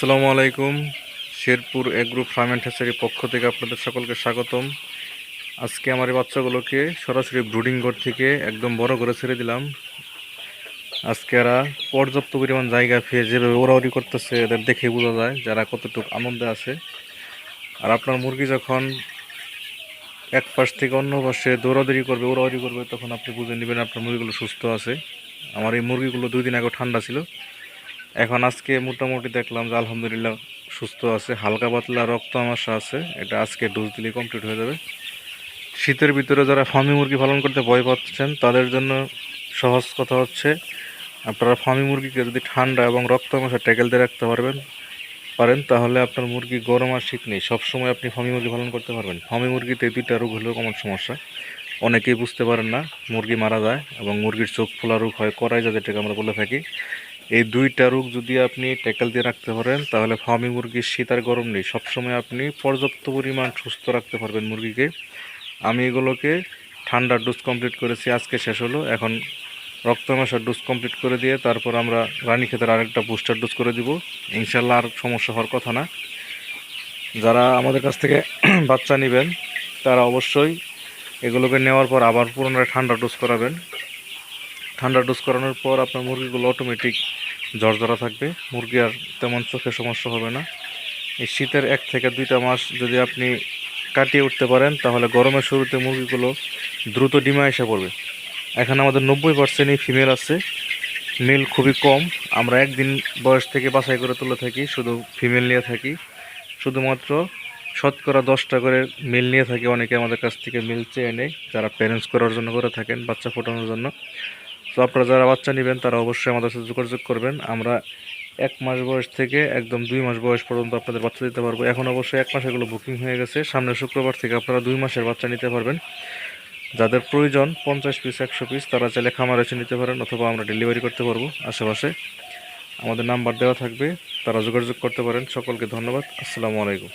আসসালামু আলাইকুম। Sherpur agro farm and হ্যাচারির পক্ষ থেকে আপনাদের সকলকে স্বাগতম। আজকে আমার এই বাচ্চাগুলোকে সরাসরি ব্রুডিং ঘর থেকে একদম বড় করে ছেড়ে দিলাম। আজকে এরা পর্যাপ্ত পরিমাণ জায়গা পেয়ে যেভাবে ওড়াউড়ি করতেছে এদের দেখে বোঝা যায় যারা কতটুকু আনন্দে আছে। আর আপনার মুরগি যখন এক পাশ থেকে অন্য পাশে দৌড়াদৌড়ি করবে, ওড়াউড়ি করবে, তখন আপনি বুঝে নেবেন আপনার মুরগিগুলো সুস্থ আছে। আমার এই মুরগিগুলো 2 দিন আগে ঠান্ডা ছিল, এখন আজকে মোটামুটি দেখলাম যে আলহামদুলিল্লাহ সুস্থ আছে, হালকা পাতলা রক্ত আমাশা আছে। এটা আজকে ডোজ দিলে কমপ্লিট হয়ে যাবে। শীতের ভিতরে যারা ফার্মি মুরগি পালন করতে ভয় পাচ্ছেন তাদের জন্য সহজ কথা হচ্ছে, আপনারা ফার্মি মুরগিকে যদি ঠান্ডা এবং রক্ত আমাশা ট্যাকেল দিয়ে রাখতে পারেন তাহলে আপনার মুরগি গরম আর শীত নেই, সবসময় আপনি ফার্মি মুরগি পালন করতে পারবেন। ফার্মি মুরগিতে 2টা রোগ হলেও কমন সমস্যা, অনেকেই বুঝতে পারেন না, মুরগি মারা যায় এবং মুরগির চোখ ফোলা রোগ হয়, করাই যায় যেটাকে আমরা বলে থাকি। এই 2টা রোগ যদি আপনি ট্যাকেল দিয়ে রাখতে পারেন তাহলে ফার্মি মুরগির শীত আর গরম নেই, সবসময় আপনি পর্যাপ্ত পরিমাণ সুস্থ রাখতে পারবেন মুরগিকে। আমি এগুলোকে ঠান্ডার ডোজ কমপ্লিট করেছি, আজকে শেষ হলো। এখন রক্তমাশার ডোজ কমপ্লিট করে দিয়ে তারপর আমরা রানীক্ষেতের আরেকটা বুস্টার ডোজ করে দিব। ইনশাল্লাহ আর সমস্যা হওয়ার কথা না। যারা আমাদের কাছ থেকে বাচ্চা নেবেন তারা অবশ্যই এগুলোকে নেওয়ার পর আবার পুনরায় ঠান্ডা ডোজ করাবেন। ঠান্ডা ডোজ করানোর পর আপনার মুরগিগুলো অটোমেটিক ঝরঝরা থাকবে, মুরগি আর তেমন চোখে সমস্যা হবে না। এই শীতের 1 থেকে 2টা মাস যদি আপনি কাটিয়ে উঠতে পারেন তাহলে গরমের শুরুতে মুরগিগুলো দ্রুত ডিমে এসে পড়বে। এখানে আমাদের 90%ই ফিমেল আছে, মেল খুবই কম। আমরা 1 দিন বয়স থেকে বাছাই করে তুলে থাকি, শুধু ফিমেল নিয়ে থাকি। শুধুমাত্র শতকরা 10টা করে মেল নিয়ে থাকি। অনেকে আমাদের কাছ থেকে মেল চেয়ে নেয়, যারা প্যারেন্টস করার জন্য করে থাকেন, বাচ্চা ফোটানোর জন্য। তো আপনারা যারা বাচ্চা নেবেন তারা অবশ্যই আমাদের সাথে যোগাযোগ করবেন। আমরা 1 মাস বয়স থেকে একদম 2 মাস বয়স পর্যন্ত আপনাদের বাচ্চা দিতে পারবো। এখন অবশ্যই 1 মাস এগুলো বুকিং হয়ে গেছে, সামনের শুক্রবার থেকে আপনারা 2 মাসের বাচ্চা নিতে পারবেন। যাদের প্রয়োজন 50 পিস 100 পিস তারা চাইলে খামারে এসে নিতে পারেন, অথবা আমরা ডেলিভারি করতে পারবো আশেপাশে। আমাদের নাম্বার দেওয়া থাকবে, তারা যোগাযোগ করতে পারেন। সকলকে ধন্যবাদ। আসসালামু আলাইকুম।